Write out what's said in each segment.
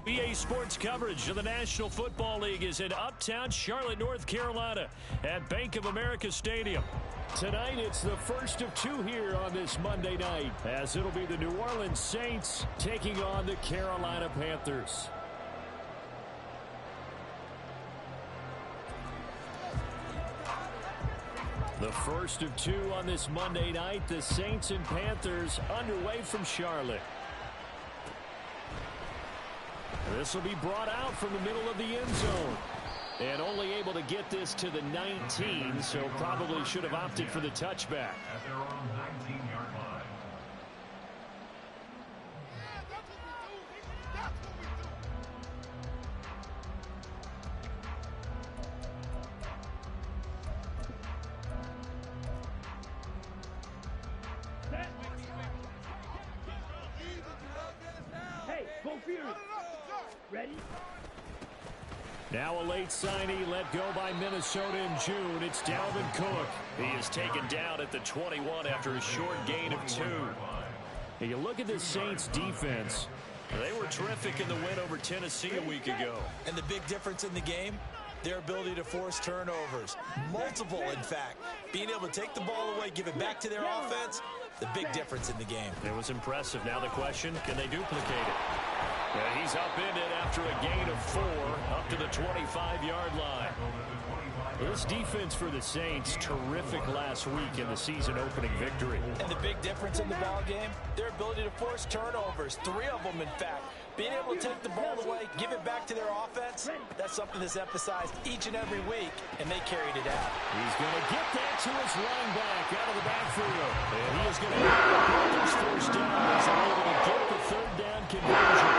EA Sports coverage of the National Football League is in uptown Charlotte, North Carolina at Bank of America Stadium. Tonight, it's the first of two here on this Monday night, as it'll be the New Orleans Saints taking on the Carolina Panthers. The first of two on this Monday night, the Saints and Panthers underway from Charlotte. This will be brought out from the middle of the end zone. And only able to get this to the 19, so probably should have opted for the touchback. At their own 19-yard line. Hey, go Fury. Ready? Now a late signee let go by Minnesota in June. It's Dalvin Cook. He is taken down at the 21 after a short gain of 2. Now you look at the Saints defense. They were terrific in the win over Tennessee a week ago. And the big difference in the game, their ability to force turnovers. Multiple, in fact. Being able to take the ball away, give it back to their offense, the big difference in the game. It was impressive. Now the question, can they duplicate it? He's upended after a gain of 4 up to the 25-yard line. This defense for the Saints, terrific last week in the season-opening victory. And the big difference in the ball game, their ability to force turnovers, 3 of them, in fact. Being able to take the ball away, give it back to their offense, that's something that's emphasized each and every week, and they carried it out. He's going to get that to his running back out of the backfield. And he is going to have the Panthers first down as they're able to get the third down conversion.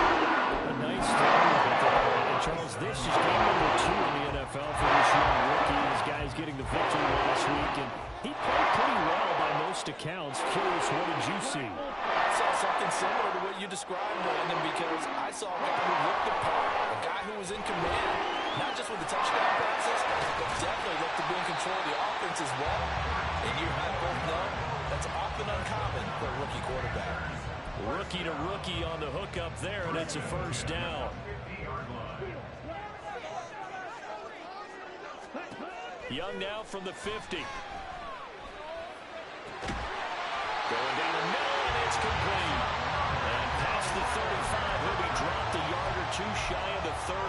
A nice throw. And Charles, this is game number 2 in the NFL for this young rookie. This guy's getting the victory last week, and he played pretty well by most accounts. Curious, what did you see? I saw something similar to what you described, Brandon, because I saw a guy who looked the part, a guy who was in command, not just with the touchdown passes, but definitely looked to be in control of the offense as well. And you and I both know that's often uncommon for a rookie quarterback. Rookie to rookie on the hook up there, and it's a first down. Young now from the 50. Going down the middle, and it's complete. And past the 35, he'll be dropped a yard or 2 shy of the 30.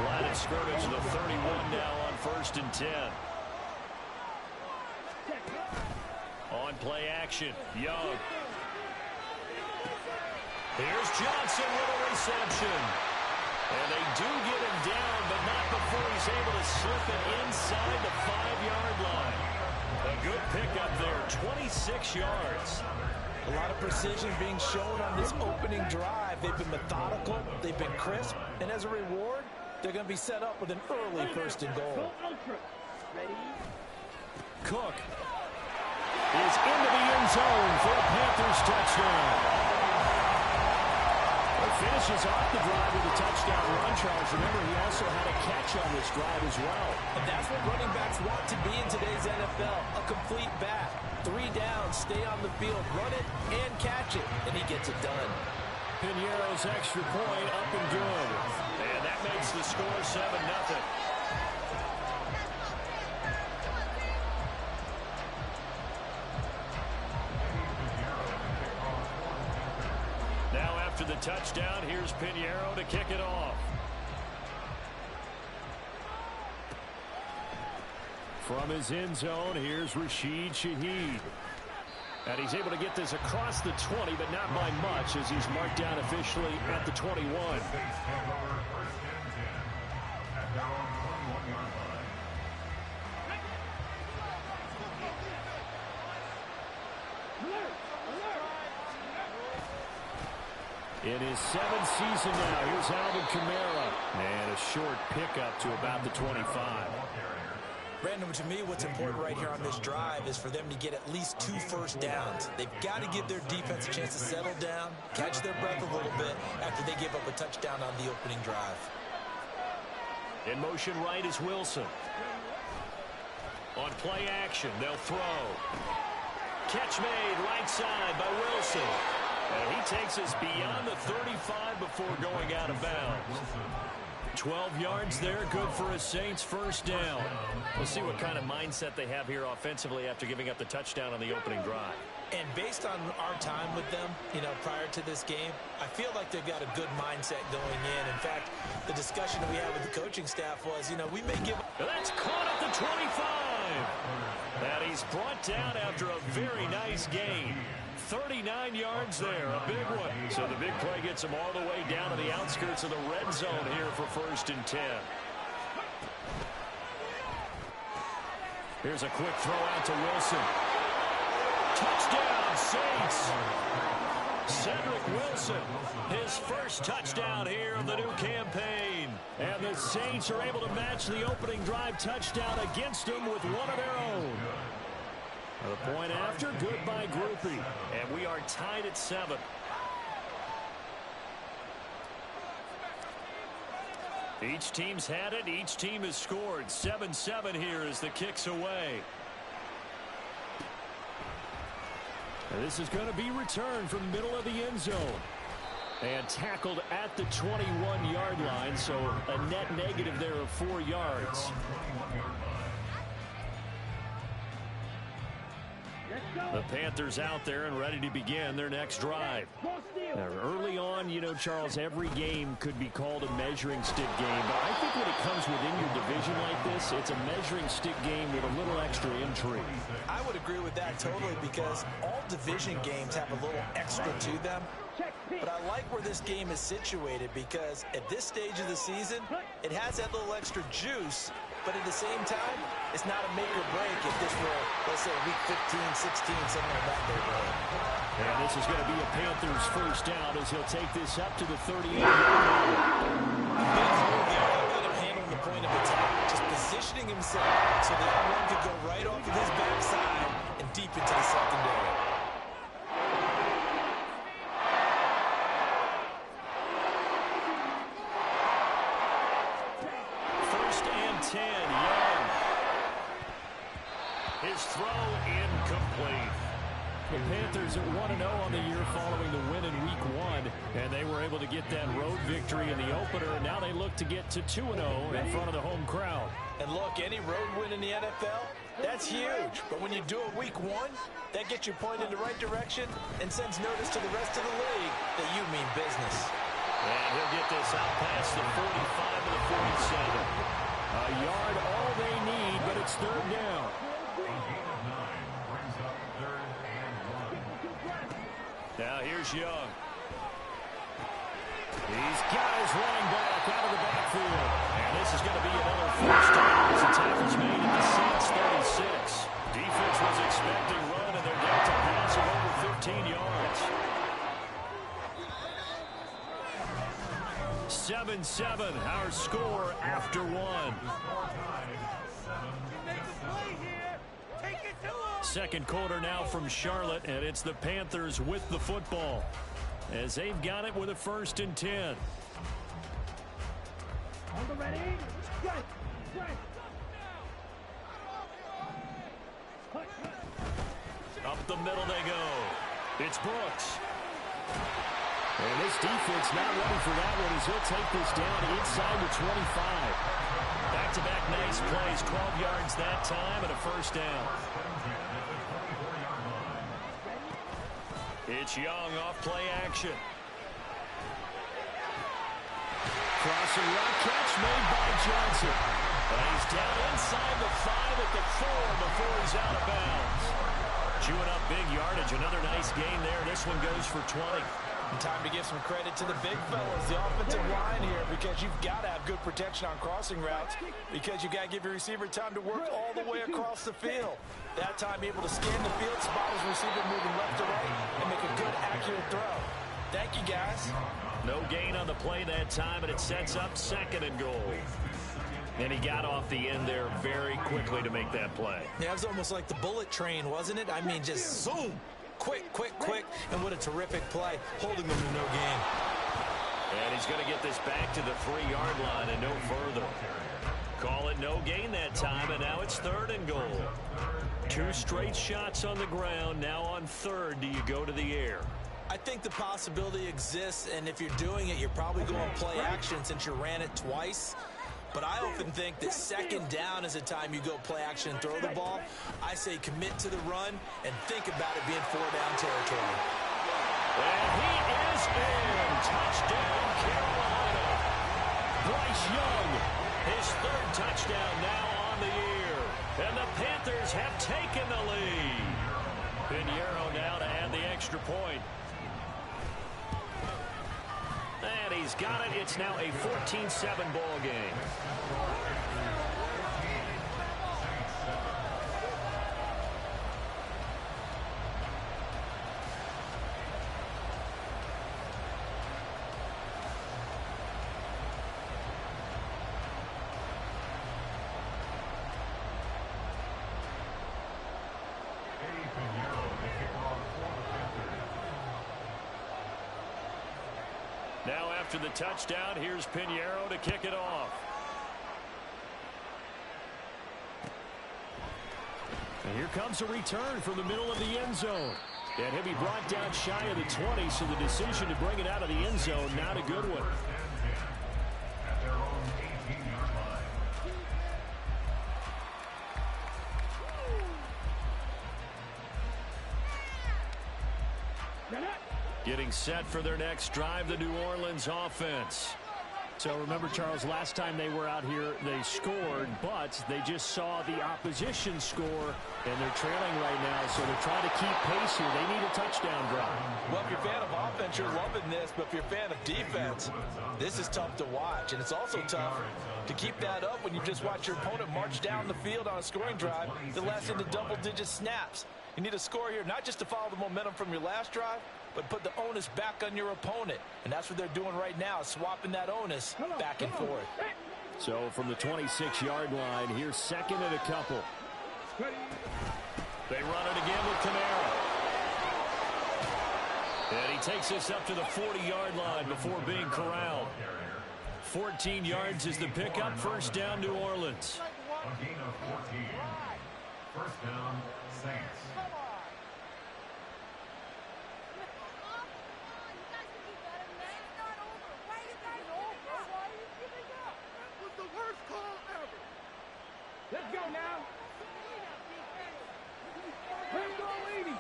Line of scrimmage, the 31 now on 1st and 10. On play action, Young. Here's Johnson with a reception. And they do get him down, but not before he's able to slip it inside the 5-yard line. A good pickup there, 26 yards. A lot of precision being shown on this opening drive. They've been methodical, they've been crisp, and as a reward, they're going to be set up with an early 1st and goal. Cook is into the end zone for a Panthers touchdown. Finishes off the drive with a touchdown run, Charles. Remember, he also had a catch on this drive as well. And that's what running backs want to be in today's NFL, a complete back. 3 downs, stay on the field, run it, and catch it, and he gets it done. Piñeiro's extra point up and good. And that makes the score 7-0. After the touchdown, here's Piñeiro to kick it off. From his end zone, here's Rashid Shaheed. And he's able to get this across the 20, but not by much, as he's marked down officially at the 21. In his 7th season now, here's Alvin Kamara. And a short pickup to about the 25. Brandon, to me, what's important right here on this drive is for them to get at least 2 first downs. They've got to give their defense a chance to settle down, catch their breath a little bit after they give up a touchdown on the opening drive. In motion right is Wilson. On play action, they'll throw. Catch made right side by Wilson. And he takes us beyond the 35 before going out of bounds. 12 yards there, good for a Saints first down. We'll see what kind of mindset they have here offensively after giving up the touchdown on the opening drive. And based on our time with them, prior to this game, I feel like they've got a good mindset going in. In fact, the discussion that we had with the coaching staff was, we may give up. That's caught at the 25. And he's brought down after a very nice gain. 39 yards there, a big one. So the big play gets him all the way down to the outskirts of the red zone here for 1st and 10. Here's a quick throw out to Wilson. Touchdown, Saints. Cedric Wilson, his first touchdown here of the new campaign. And the Saints are able to match the opening drive touchdown against them with one of their own. The point after, good by Groupie. And we are tied at 7. Each team's had it. Each team has scored. 7-7 here as the kick's away. And this is going to be returned from the middle of the end zone. And tackled at the 21-yard line, so a net negative there of 4 yards. The Panthers out there and ready to begin their next drive. Now, early on, Charles, every game could be called a measuring stick game. But I think when it comes within your division like this, it's a measuring stick game with a little extra intrigue. I would agree with that totally because all division games have a little extra to them. But I like where this game is situated because at this stage of the season, it has that little extra juice. But at the same time, it's not a make or break if this were, let's say, week 15, 16, something like that neighborhood. And this is going to be a Panthers first down as he'll take this up to the 38-yard line. Big move there. How about him handling the point of attack? Just positioning himself so the other one could go right off of his backside and deep into the secondary. His throw incomplete. The Panthers at 1-0 on the year following the win in Week 1, and they were able to get that road victory in the opener, and now they look to get to 2-0 in front of the home crowd. And look, any road win in the NFL, that's huge. But when you do it Week 1, that gets you pointed in the right direction and sends notice to the rest of the league that you mean business. And he'll get this out past the 45 to the 47. A yard all they need, but it's 3rd down. Now here's Young. He's got his running back out of the backfield. And this is going to be another first down as the tackle's made at the Saints 36. Defense was expecting run, and they're down to pass of over 15 yards. 7-7, our score after 1. Second quarter now from Charlotte, and it's the Panthers with the football as they've got it with a 1st and 10. On the ready, right. Up the middle they go. It's Brooks. And this defense not ready for that one as he'll take this down inside the 25. Back-to-back nice plays, 12 yards that time and a first down. It's Young off play action. Crossing route catch made by Johnson. And he's down inside the 5 at the 4 before he's out of bounds. Chewing up big yardage. Another nice gain there. This one goes for 20. And time to give some credit to the big fellas, the offensive line here, because you've got to have good protection on crossing routes because you've got to give your receiver time to work all the way across the field. That time able to scan the field, spot his receiver moving left to right, and make a good, accurate throw. Thank you, guys. No gain on the play that time, and it sets up 2nd and goal. And he got off the end there very quickly to make that play. Yeah, it was almost like the bullet train, wasn't it? I mean, just zoom. Quick, and what a terrific play, holding them to no gain. And he's going to get this back to the 3-yard line and no further. Call it no gain that time, and now it's 3rd and goal. 2 straight shots on the ground. Now on 3rd, do you go to the air? I think the possibility exists, and if you're doing it, you're probably going play action since you ran it twice. But I often think that second down is a time you go play action and throw the ball. I say commit to the run and think about it being 4-down territory. And he is in. Touchdown, Carolina. Bryce Young, his third touchdown now on the year. And the Panthers have taken the lead. Pinheiro now to add the extra point. And he's got it. It's now a 14-7 ball game. Now after the touchdown, here's Pinheiro to kick it off. And here comes a return from the middle of the end zone. And he'll be brought down shy of the 20, so the decision to bring it out of the end zone, not a good one. At their own 18-yard line. Getting set for their next drive, the New Orleans offense. So remember, Charles, last time they were out here, they scored, but they just saw the opposition score, and they're trailing right now, so they're trying to keep pace here. They need a touchdown drive. Well, if you're a fan of offense, you're loving this, but if you're a fan of defense, this is tough to watch, and it's also tough to keep that up when you just watch your opponent march down the field on a scoring drive that lasts into double-digit snaps. You need a score here, not just to follow the momentum from your last drive, but put the onus back on your opponent. And that's what they're doing right now, swapping that onus back and forth. So from the 26-yard line, here's second and a couple. They run it again with Kamara. And he takes this up to the 40-yard line before being corralled. 14 yards is the pickup. First down, New Orleans. A gain of 14. First down, Saints. Let's go now. Let's go, lady.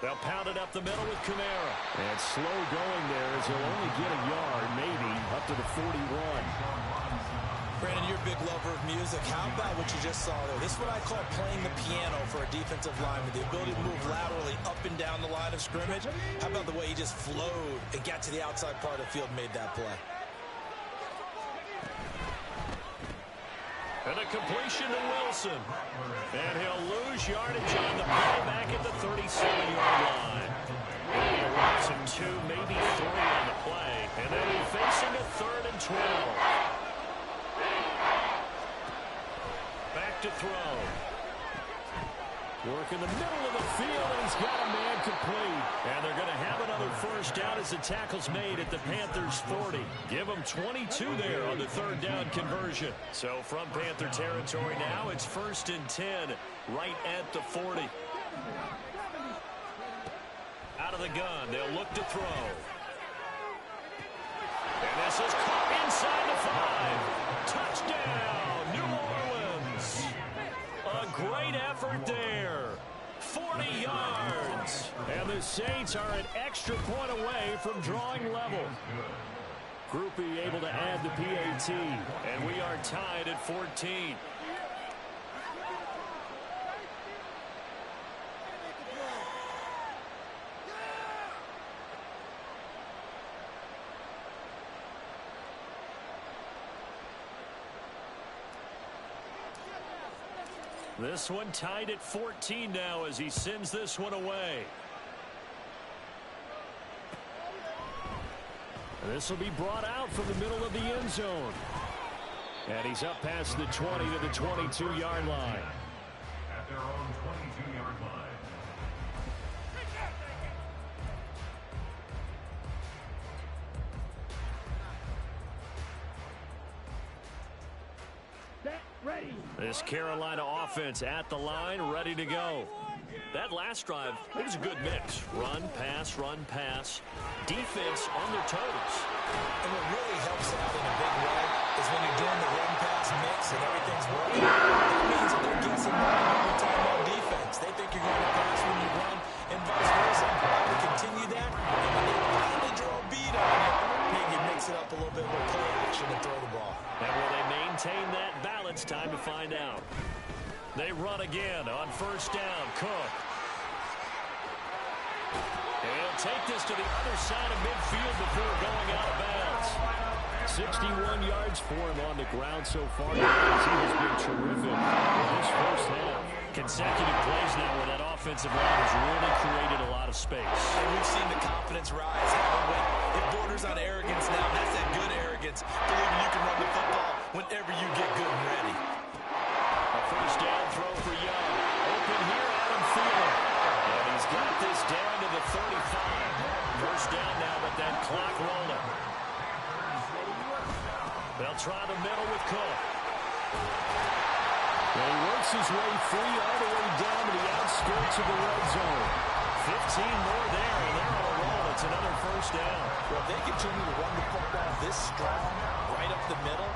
They'll pound it up the middle with Kamara. And slow going there as he'll only get a yard, maybe, up to the 41. Brandon, you're a big lover of music. How about what you just saw there? This is what I call playing the piano for a defensive lineman. The ability to move laterally up and down the line of scrimmage. How about the way he just flowed and got to the outside part of the field and made that play? And a completion to Wilson. And he'll lose yardage on the play back at the 37-yard line. And he runs him 2, maybe 3 on the play. And then he's facing a 3rd and 12. Back to throw. Work in the middle of the field, and he's got a man complete. And they're going to have another first down as the tackle's made at the Panthers' 40. Give them 22 there on the 3rd down conversion. So from Panther territory now, it's 1st and 10 right at the 40. Out of the gun, they'll look to throw. And this is caught inside the 5. Touchdown, New Orleans. A great effort there. 40 yards. And the Saints are an extra point away from drawing level. Groupie able to add the PAT. And we are tied at 14. This one tied at 14 now as he sends this one away. This will be brought out from the middle of the end zone. And he's up past the 20 to the 22-yard line. At their own 22-yard line. Ready. This Carolina offense at the line, ready to go. That last drive, it was a good mix. Run, pass, defense on their toes. And what really helps out in a big way is when you're doing the run-pass mix and everything's working, that means that they're guessing right every time on defense. They think you're going to pass when you run and vice versa. I would continue that, and when they finally draw a beat on you, maybe mix it up a little bit with play action and throw the ball. And will they maintain that balance? Time to find out. They run again on first down. Cook. He'll take this to the other side of midfield before going out of bounds. 61 yards for him on the ground so far. He has been terrific in this first half. Consecutive plays now where that offensive line has really created a lot of space. And we've seen the confidence rise, haven't we? It borders on arrogance now. That's that good arrogance. Believing you can run the football whenever you get good and ready. A first down throw for Young. Open here, Adam Thielen. And he's got this down to the 35. First down now, but that clock rolling. They'll try the middle with Cook. Well, he works his way free all the way down to the outskirts of the red zone. 15 more there, and they're on a roll. It's another first down. Well, if they continue to run the football this strong, right up the middle,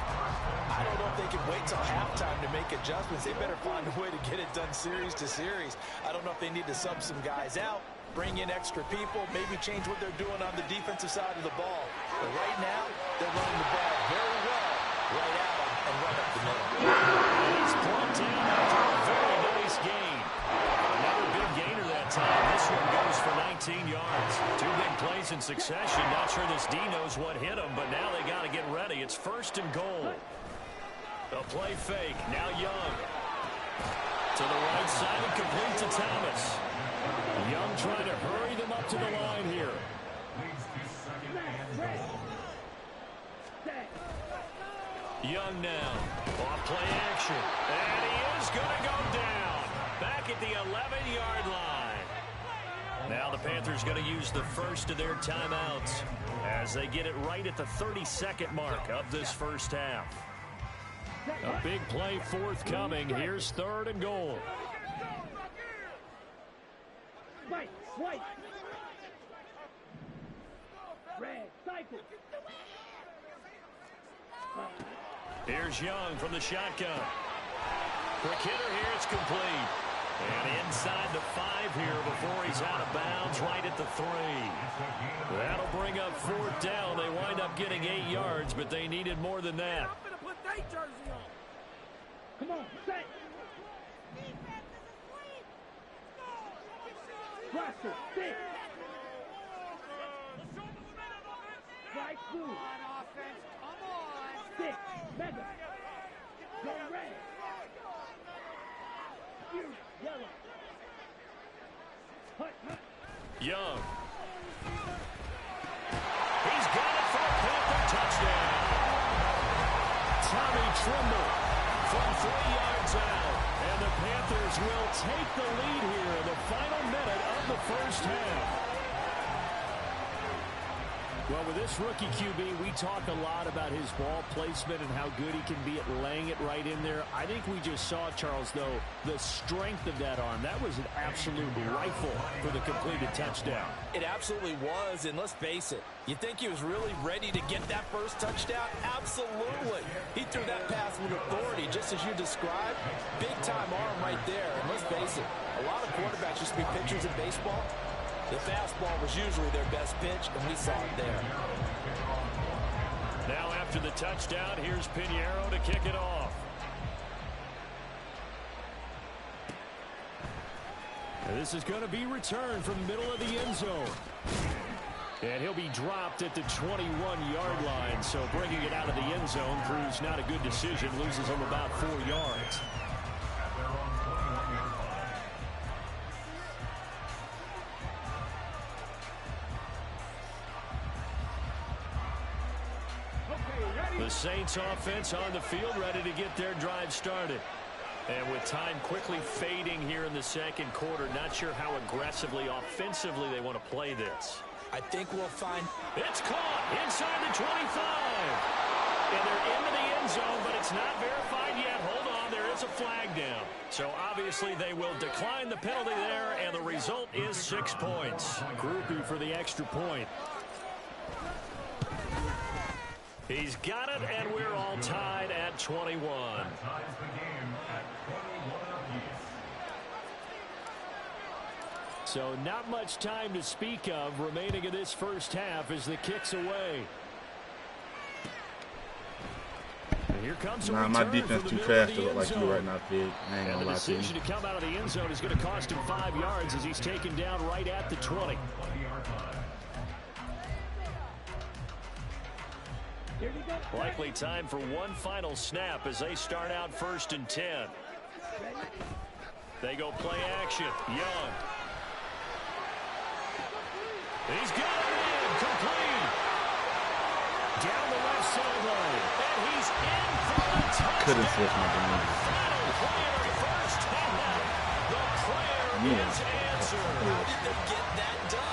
I don't know if they can wait till halftime to make adjustments. They better find a way to get it done series to series. I don't know if they need to sub some guys out, bring in extra people, maybe change what they're doing on the defensive side of the ball. But right now, they're running the ball very well right at them and right up the middle. He's brought down after a very nice gain. Another big gainer that time. This one goes for 19 yards. Two big plays in succession. Not sure this D knows what hit him, but now they got to get ready. It's first and goal. A play fake. Now Young. To the right side and complete to Thomas. Young trying to hurry them up to the line here. Young now. Off play action. And he is going to go down. Back at the 11-yard line. Now the Panthers going to use the first of their timeouts as they get it right at the 32nd mark of this first half. A big play forthcoming. Here's third and goal. White. Red. Cycle. Here's Young from the shotgun. Quick hitter here. It's complete. And inside the 5 here before he's out of bounds right at the 3. That'll bring up fourth down. They wind up getting 8 yards, but they needed more than that. I'm gonna put their jersey on. Come on, set. Pressure, stick. Right through. Come on, offense. Come on. Stick. Mega. Go red. You. Yellow. Hut. Young. He's got it for a Panther touchdown. Tommy Tremble from 3 yards out. And the Panthers will take the lead here in the final minute of the first half. Well, with this rookie QB, we talk a lot about his ball placement and how good he can be at laying it right in there. I think we just saw, Charles, though, the strength of that arm. That was an absolute rifle for the completed touchdown. It absolutely was, and let's face it, you think he was really ready to get that first touchdown? Absolutely. He threw that pass with authority, just as you described. Big-time arm right there, and let's face it, a lot of quarterbacks used to be pitchers in baseball. The fastball was usually their best pitch, and we saw it there. Now after the touchdown, here's Pinheiro to kick it off. And this is going to be returned from the middle of the end zone. And he'll be dropped at the 21-yard line, so bringing it out of the end zone proves not a good decision, loses him about 4 yards. The Saints offense on the field, ready to get their drive started. And with time quickly fading here in the second quarter, not sure how aggressively, offensively they want to play this. I think we'll find... It's caught inside the 25. And they're into the end zone, but it's not verified yet. Hold on. flag down. So obviously they will decline the penalty there, and the result is 6 points. Groupie for the extra point. He's got it, and we're all tied at 21. Ties the game at 21 apiece. So not much time to speak of remaining in this first half as the kick's away. And here comes my defense too trash to look like you right now, Pig. I ain't gonna lie to you. The decision to come out of the end zone is going to cost him 5 yards as he's taken down right at the 20. Likely time for one final snap as they start out 1st and 10. They go play action. Young. He's got it in. Complete. Down the left sideline. And he's in for the touchdown. Couldn't switch my domain. Final play of the first half. The prayer is answered. How did they get that done?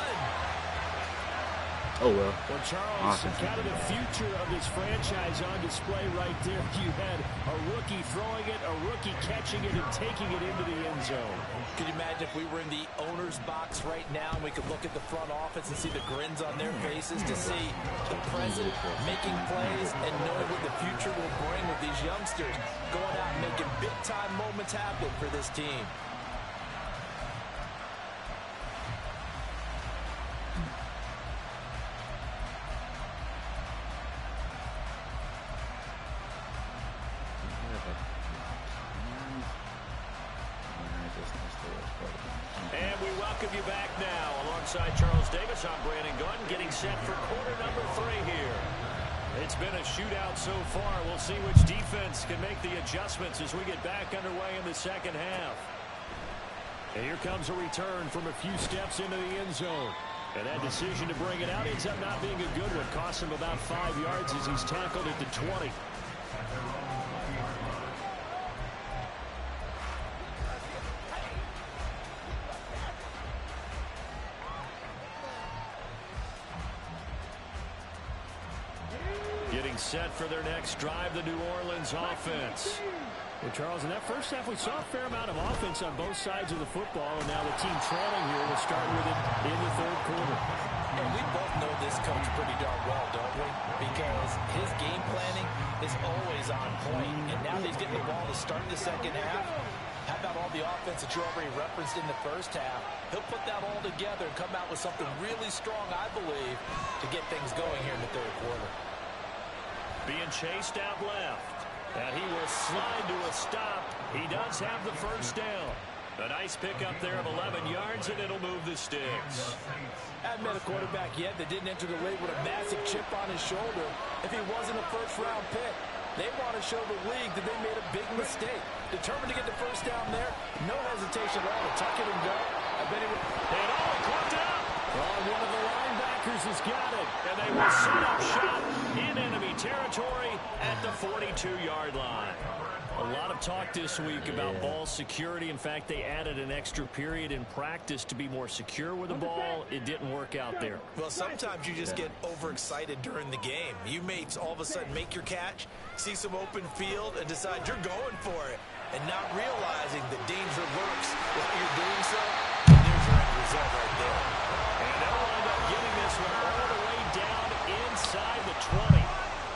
Oh, well. Well, Charles, Awesome. kind of the future of this franchise on display right there. You had a rookie throwing it, a rookie catching it, and taking it into the end zone. Could you imagine if we were in the owner's box right now and we could look at the front office and see the grins on their faces to see the present making plays and knowing what the future will bring with these youngsters going out and making big-time moments happen for this team. And we welcome you back now. Alongside Charles Davis, I'm Brandon Gunn, getting set for quarter number 3 here. It's been a shootout so far. We'll see which defense can make the adjustments as we get back underway in the second half. And here comes a return from a few steps into the end zone. And that decision to bring it out ends up not being a good one. Costs him about 5 yards as he's tackled at the 20. Getting set for their next drive, the New Orleans offense. Well, Charles, in that first half, we saw a fair amount of offense on both sides of the football, and now the team trailing here will start with it in the 3rd quarter. And we both know this coach pretty darn well, don't we? Because his game planning is always on point, and now that he's getting the ball to start the second half, how about all the offense that you already referenced in the first half? He'll put that all together and come out with something really strong, I believe, to get things going here in the 3rd quarter. Being chased out left. And he will slide to a stop. He does have the first down. A nice pickup there of 11 yards, and it'll move the sticks. Haven't met a quarterback yet that didn't enter the league with a massive chip on his shoulder if he wasn't a first-round pick. They want to show the league that they made a big mistake. Determined to get the first down there. No hesitation at all to tuck it and go. I bet he would. And caught up. One of the linebackers has got it. And they will set up shop in enemy territory at the 42-yard line. A lot of talk this week about ball security. In fact, they added an extra period in practice to be more secure with the ball. It didn't work out there. Well, sometimes you just get overexcited during the game. You may all of a sudden make your catch, see some open field, and decide you're going for it, and not realizing the danger lurks while you're doing so. And there's your end result right there. And they'll wind up getting this one all the way down inside the 20.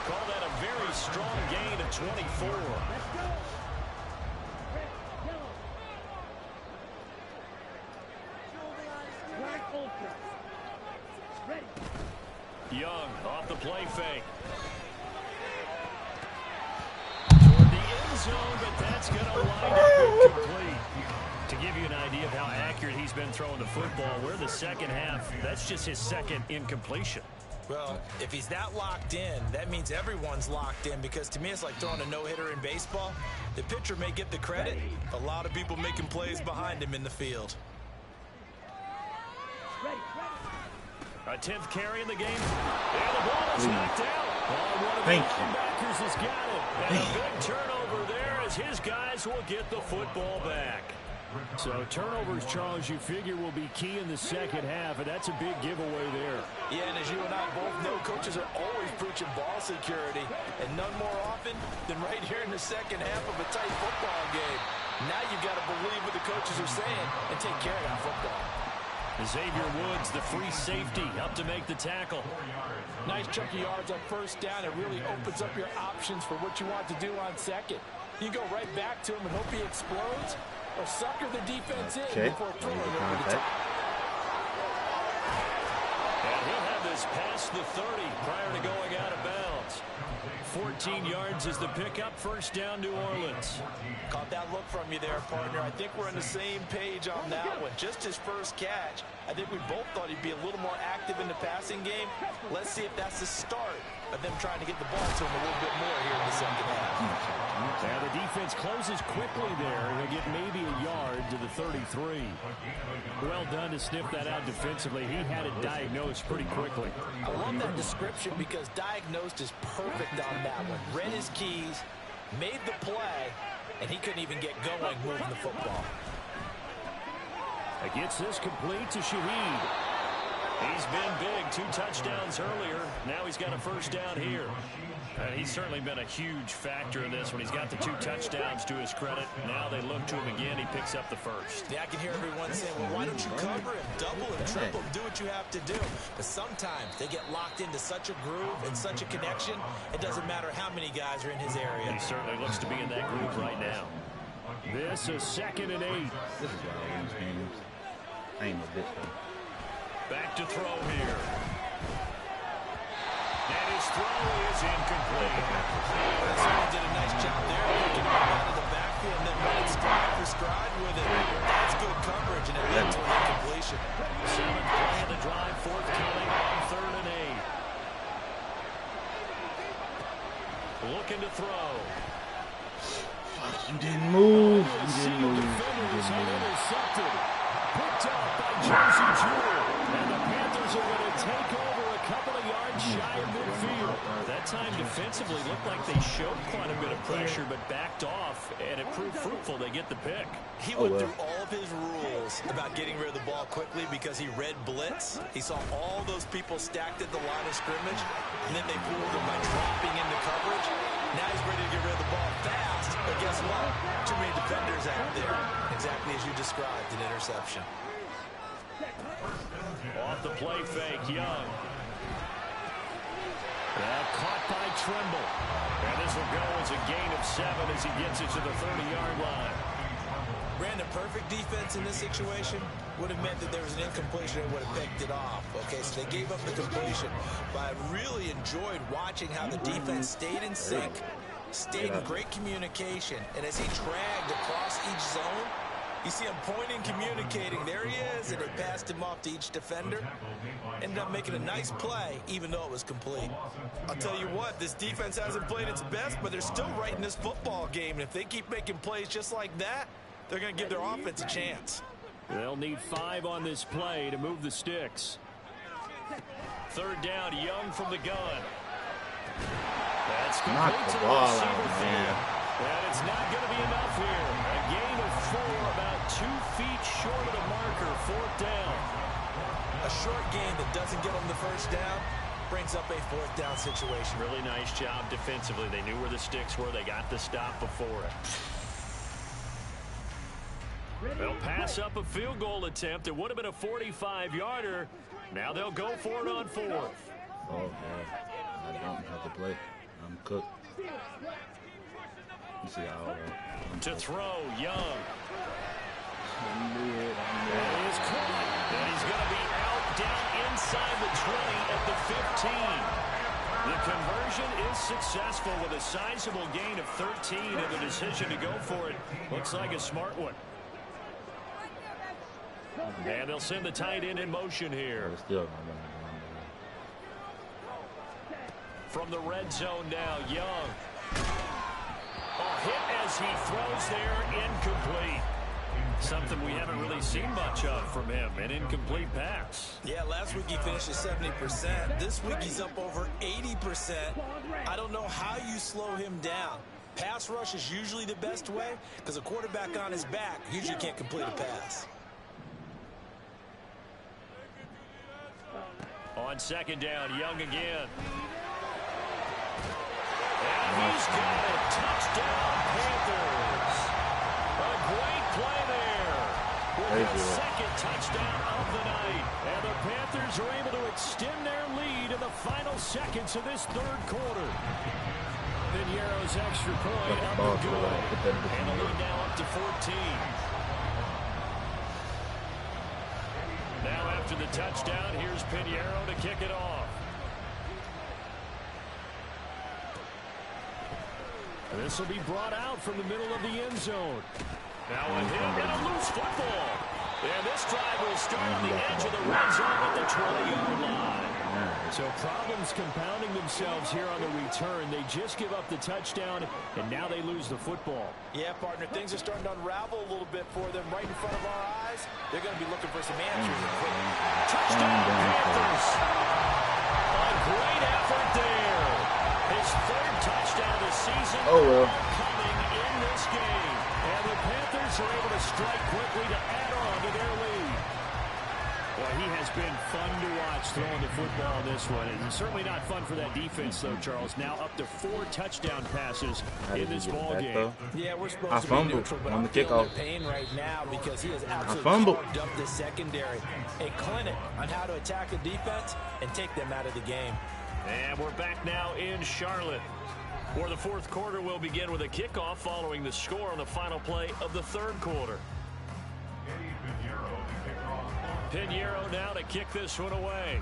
Call that a very strong gain of 24. Young off the play fake. Toward the end zone, but that's going to wind up incomplete. To give you an idea of how accurate he's been throwing the football, we're the second half. That's just his second incompletion. Well, if he's that locked in, that means everyone's locked in, because to me it's like throwing a no-hitter in baseball. The pitcher may get the credit. A lot of people making plays behind him in the field. A 10th carry in the game. And the ball is knocked out. One of the linebackers has got it. And a big turnover there as his guys will get the football back. So turnovers, Charles, you figure will be key in the second half, and that's a big giveaway there. Yeah, and as you and I both know, coaches are always preaching ball security, and none more often than right here in the second half of a tight football game. Now you've got to believe what the coaches are saying and take care of that football. Xavier Woods, the free safety, up to make the tackle. Nice chunk of yards on first down. It really opens up your options for what you want to do on second. You go right back to him and hope he explodes, or sucker the defense in before throwing it over the top. And he'll have this past the 30 prior to going out of bounds. 14 yards is the pickup. First down, New Orleans. Caught that look from you there, partner. I think we're on the same page on that one. Just his first catch. I think we both thought he'd be a little more active in the passing game. Let's see if that's the start of them trying to get the ball to him a little bit more here in the second half. Now the defense closes quickly there. He'll get maybe a yard to the 33. Well done to sniff that out defensively. He had it diagnosed pretty quickly. I love that description because diagnosed is perfect on that one. Read his keys, made the play, and he couldn't even get going moving the football. It gets this complete to Shaheed. He's been big. 2 touchdowns earlier. Now he's got a first down here. And he's certainly been a huge factor in this when he's got the 2 touchdowns to his credit. Now they look to him again. He picks up the first. Yeah, I can hear everyone saying, well, why don't you cover him, double him, triple him, do what you have to do. But sometimes they get locked into such a groove and such a connection, it doesn't matter how many guys are in his area. He certainly looks to be in that groove right now. This is 2nd and 8. This is why I win games. I ain't no bitch though. Back to throw here. And his throw is incomplete. Someone did a nice job there, picking him up out of the backfield and then running stride for stride with it. That's good coverage, and it led to an incompletion. 7th play of the drive, 4th coming on 3rd and 8. Looking to throw. You didn't move. You didn't move. Intercepted. Picked up by Jersey Jewell. And the Panthers are going to take over a couple of yards shy of midfield. That time defensively looked like they showed quite a bit of pressure but backed off, and it proved fruitful. They get the pick. He went through all of his rules about getting rid of the ball quickly because he read blitz. He saw all those people stacked at the line of scrimmage, and then they fooled him by dropping into coverage. Now he's ready to get rid of the ball fast, but guess what? Too many defenders out there. Exactly as you described, an interception. Off the play fake, Young. Caught by Trimble. And this will go as a gain of 7 as he gets it to the 30-yard line. Brandon, perfect defense in this situation would have meant that there was an incompletion and would have picked it off. Okay, so they gave up the completion. But I really enjoyed watching how the defense stayed in sync, stayed in great communication, and as he dragged across each zone, you see him pointing, communicating. There he is, and they passed him off to each defender. Ended up making a nice play, even though it was complete. I'll tell you what, this defense hasn't played its best, but they're still right in this football game. And if they keep making plays just like that, they're going to give their offense a chance. They'll need 5 on this play to move the sticks. 3rd down, Young from the gun. That's complete to the receiver field. And it's not going to be enough here. A gain of 4, about 2 feet short of the marker, 4th down. A short gain that doesn't get them the first down brings up a 4th down situation. Really nice job defensively. They knew where the sticks were. They got the stop before it. They'll pass up a field goal attempt. It would have been a 45-yarder. Now they'll go for it on 4th. Oh, God. I don't have to play. I'm cooked. You see how to throw, Young. I'm dead. And he's caught. And he's going to be out down inside the 20 at the 15. The conversion is successful with a sizable gain of 13, and the decision to go for it looks like a smart one. And they'll send the tight end in motion here. From the red zone now, Young. Hit as he throws there, incomplete. Something we haven't really seen much of from him, an incomplete pass. Yeah, last week he finished at 70%. This week he's up over 80%. I don't know how you slow him down. Pass rush is usually the best way because a quarterback on his back usually can't complete a pass. On second down, Young again. And he's got it. Touchdown, Panthers. A great play there. With the second touchdown of the night. And the Panthers are able to extend their lead in the final seconds of this third quarter. Piñeiro's extra point up and good. And the lead now up to 14. Now after the touchdown, here's Piñeiro to kick it off. This will be brought out from the middle of the end zone. Now a hit and a loose football. And this drive will start on the edge of the red zone at the 20-yard line. So problems compounding themselves here on the return. They just give up the touchdown, and now they lose the football. Yeah, partner, things are starting to unravel a little bit for them right in front of our eyes. They're going to be looking for some answers. Touchdown, Panthers. A great effort there. His third touchdown this season coming in this game. And the Panthers are able to strike quickly to add on to their lead. Well, he has been fun to watch throwing the football in this one. And certainly not fun for that defense, though, Charles. Now up to 4 touchdown passes in this ball game. Yeah, we're supposed to be neutral, but I'm feeling the pain right now because he has absolutely carved up the secondary. A clinic on how to attack the defense and take them out of the game. And we're back now in Charlotte, where the fourth quarter will begin with a kickoff following the score on the final play of the third quarter. Piñeiro now to kick this one away.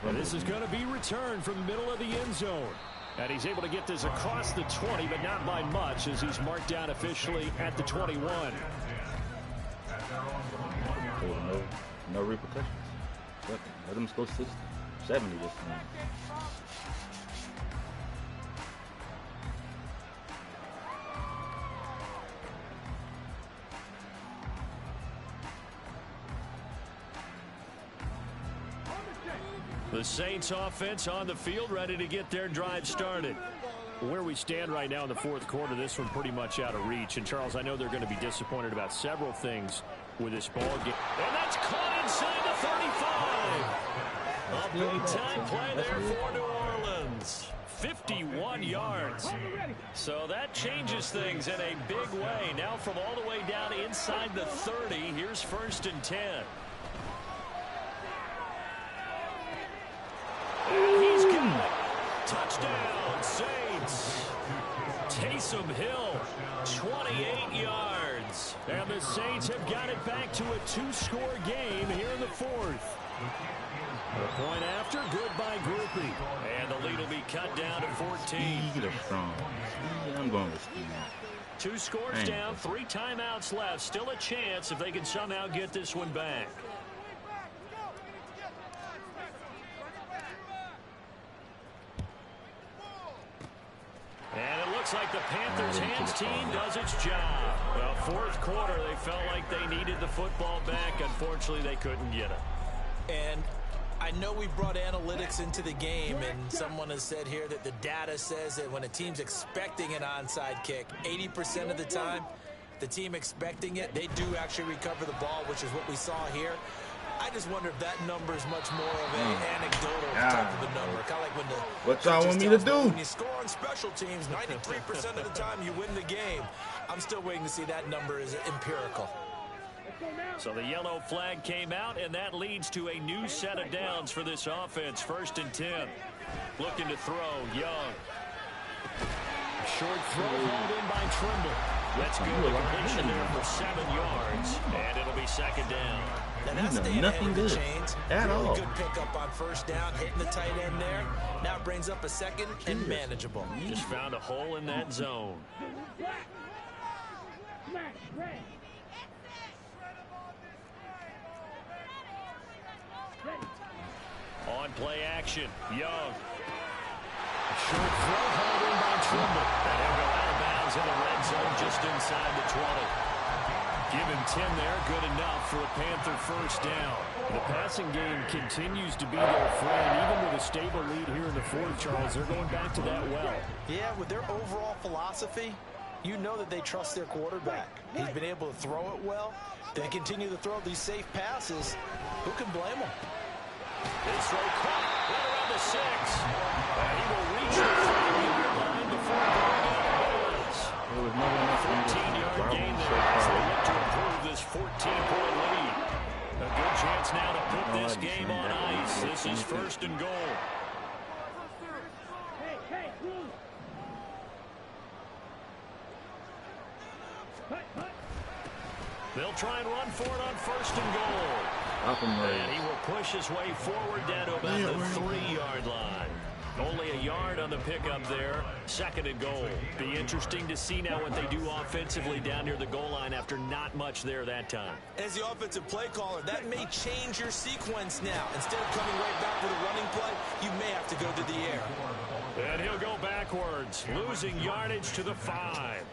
And this is going to be returned from the middle of the end zone. And he's able to get this across the 20, but not by much, as he's marked down officially at the 21. No repercussions. Let them go 60, 70 this time. The Saints offense on the field, ready to get their drive started. Where we stand right now in the fourth quarter, this one pretty much out of reach. And, Charles, I know they're going to be disappointed about several things with this ball game. And that's caught inside the 35. A big-time play there for New Orleans. 51 yards. So that changes things in a big way. Now from all the way down inside the 30, here's 1st and 10. And he's got it. Touchdown, Saints. Taysom Hill, 28 yards. And the Saints have got it back to a 2-score game here in the fourth. The point after, good by Groupie. And the lead will be cut down to 14. I'm going with Steve. 2 scores down, 3 timeouts left. Still a chance if they can somehow get this one back. And it looks like the Panthers' hands team does its job. Well, fourth quarter, they felt like they needed the football back. Unfortunately, they couldn't get it. And I know we brought analytics into the game, and someone has said here that the data says that when a team's expecting an onside kick, 80% of the time, the team expecting it, they do actually recover the ball, which is what we saw here. I just wonder if that number is much more of an anecdotal type of a number. Kind of like when the what y'all want me to do? When you score on special teams, 93% of the time you win the game. I'm still waiting to see that number is empirical. So the yellow flag came out, and that leads to a new set of downs for this offense. 1st and 10. Looking to throw, Young. Short throw hauled in by Trimble. Let's go to completion there for 7 yards, and it'll be 2nd down. And that's the nothing good at all. Good pickup on 1st down, hitting the tight end there. Now it brings up a 2nd and manageable. Just found a hole in that zone. On play action, Young. Short throw hauled in by Trimble. And he'll go out of bounds in the red zone just inside the 20. Give him 10 there, good enough for a Panther 1st down. The passing game continues to be their friend. Even with a stable lead here in the fourth, Charles, they're going back to that well. Yeah, with their overall philosophy, you know that they trust their quarterback. He's been able to throw it well. They continue to throw these safe passes. Who can blame them? This throw caught right around the 6. And he will reach the 5-yard line before going out of bounds. There was no one else in this 14-yard gain there as they look to improve this 14-point lead. A good chance now to put this game on ice. This is first and goal. Hey, move. They'll try and run for it on first and goal. And he will push his way forward down to about the 3-yard line. Only a yard on the pickup there. Second and goal. Be interesting to see now what they do offensively down near the goal line after not much there that time. As the offensive play caller, that may change your sequence now. Instead of coming right back with a running play, you may have to go to the air. And he'll go backwards, losing yardage to the 5.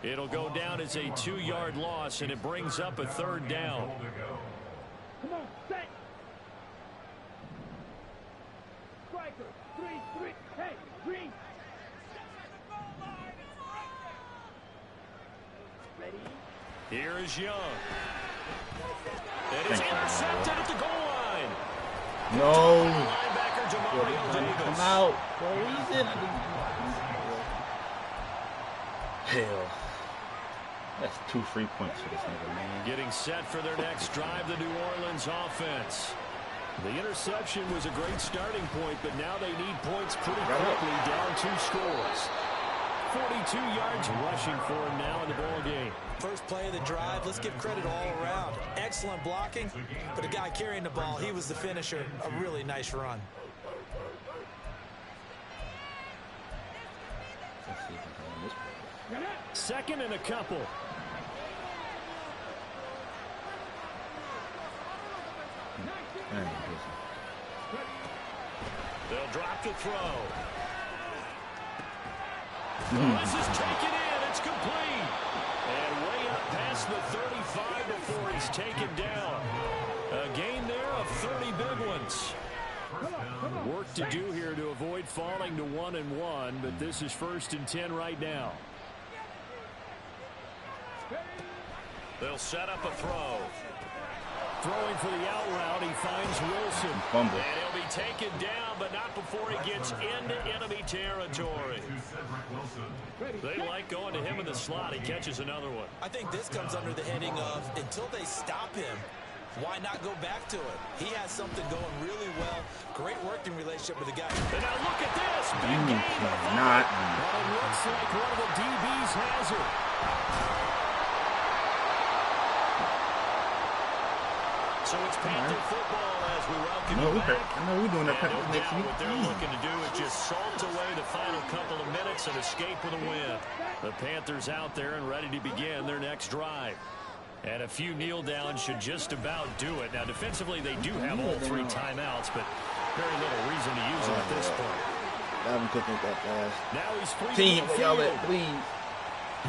It'll go down as a 2-yard loss, and it brings up a third down. Come on, set. Striker, 3. Hey, green. Ready? Here is Young. And it's intercepted at the goal line. No. Linebacker Jamario Davis. Come out. Bro, he's in. Hell. That's 2 free points for this nigga, man. Getting set for their next drive, the New Orleans offense. The interception was a great starting point, but now they need points pretty quickly, down 2 scores. 42 yards rushing for him now in the ball game. First play of the drive, let's give credit all around. Excellent blocking, but the guy carrying the ball, he was the finisher. A really nice run. Second and a couple. They'll drop the throw. This is taken in. It's complete. And way up past the 35 before he's taken down. A gain there of 30 big ones. Work to do here to avoid falling to 1-1, but this is first and 10 right now. They'll set up a throw. Throwing for the out route, he finds Wilson. Fumble. And he'll be taken down, but not before he gets into enemy territory. They like going to him in the slot. He catches another one. I think this comes under the heading of, until they stop him, why not go back to it? He has something going really well. Great working relationship with the guy. And now look at this. Big game. Not. Well, it looks like one of the DBs has it. So it's Panther football as we welcome you back. I know we're doing that And no next doubt week. what they're looking to do is just salt away the final couple of minutes and escape with a win. The Panthers out there and ready to begin their next drive. And a few kneel downs should just about do it. Now, defensively, they do have all 3 timeouts, but very little reason to use them at this point. I haven't cooked it that fast. Now he's free Team, to the y'all field. please.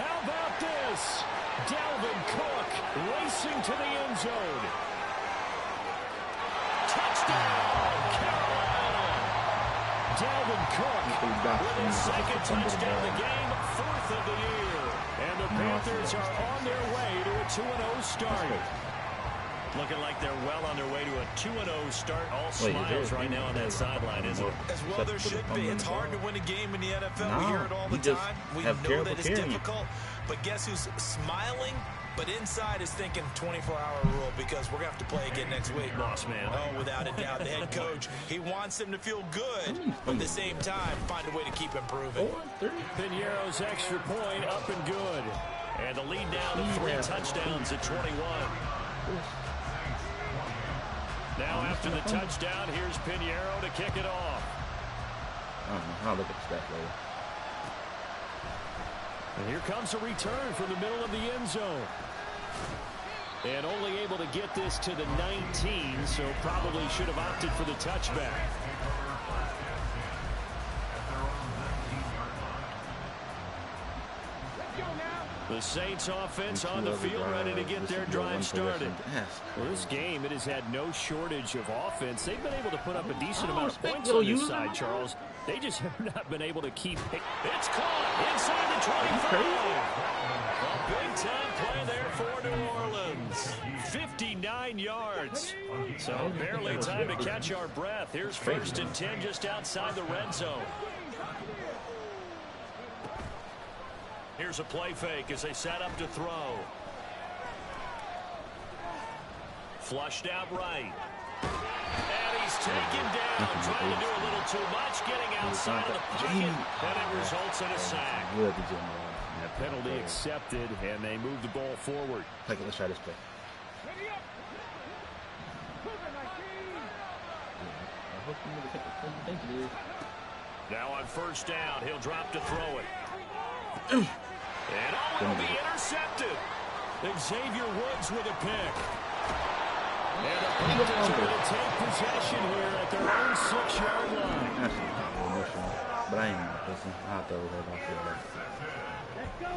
How about this? Dalvin Cook racing to the end zone. Touchdown, Carolina. Dalvin Cook with his second touchdown of the game, 4th of the year. And the Panthers are on their way to a 2-0 start. Looking like they're well on their way to a 2-0 start. All smiles right now on that sideline, isn't it? As well there should be. It's hard to win a game in the NFL. We hear it all the time. We know that it's difficult. But guess who's smiling? But inside is thinking 24-hour rule because we're going to have to play again next week. Boss man. Oh, without a doubt. The head coach, he wants them to feel good, but at the same time, find a way to keep improving. Piñeiro's extra point up and good. And the lead down to 3 touchdowns at 21. Now after the touchdown, here's Piñeiro to kick it off. I don't know. I'll look at the stat later. And here comes a return from the middle of the end zone. And only able to get this to the 19, so probably should have opted for the touchback. Let's go now. The Saints offense on the field ready to get their drive started. Well, this game, it has had no shortage of offense. They've been able to put up a decent amount of points on this side, Charles. They just have not been able to keep it. It's caught inside the 25. A big-time play there for New Orleans. 59 yards. So barely time to catch our breath. Here's 1st and 10 just outside the red zone. Here's a play fake as they set up to throw. Flushed out right. And he's taken down, trying to do a little too much, getting outside of the pocket, and it results in a sack. A penalty accepted, and they move the ball forward. Okay, let's try this play. Now on 1st down, he'll drop to throw it. And will be intercepted. Xavier Woods with a pick. And the Panthers are going to take possession here at their own 6-yard line. But I ain't listen. I'll throw that off there. Let's go.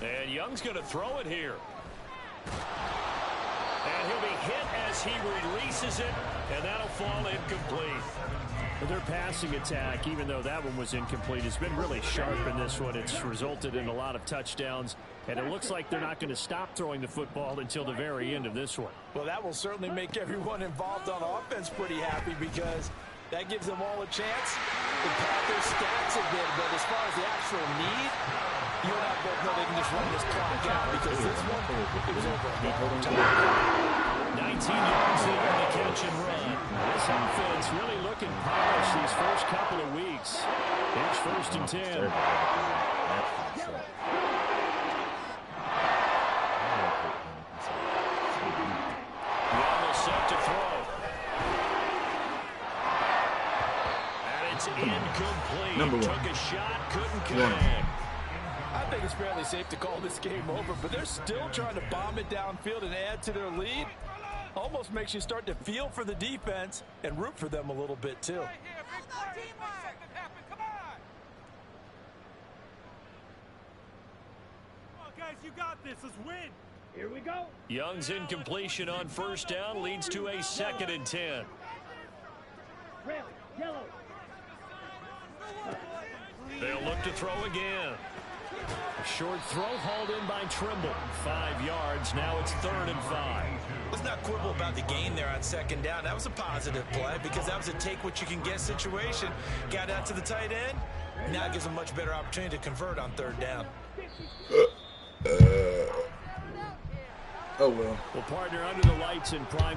And Young's going to throw it here. And he'll be hit as he releases it, and that'll fall incomplete. Their passing attack, even though that one was incomplete, has been really sharp in this one. It's resulted in a lot of touchdowns, and it looks like they're not going to stop throwing the football until the very end of this one. Well, that will certainly make everyone involved on offense pretty happy because that gives them all a chance. The Panthers stacks a bit, but as far as the actual need, you and I both know they can just run this clock out because this one is over. 19 yards there on the catch and run. This offense really looking polished these first couple of weeks. Here's 1st and 10. Young is set to throw. And it's incomplete. Took a shot, couldn't connect. I think it's fairly safe to call this game over, but they're still trying to bomb it downfield and add to their lead. Almost makes you start to feel for the defense and root for them a little bit, too. Come on, guys, you got this. Let's win. Here we go. Young's incompletion on 1st down leads to a 2nd and 10. Red, yellow. They'll look to throw again. A short throw hauled in by Trimble. 5 yards. Now it's 3rd and 5. Let's not quibble about the gain there on 2nd down. That was a positive play because that was a take-what-you-can-get situation. Got out to the tight end. Now it gives a much better opportunity to convert on 3rd down. Oh, well. Well, partner, under the lights in prime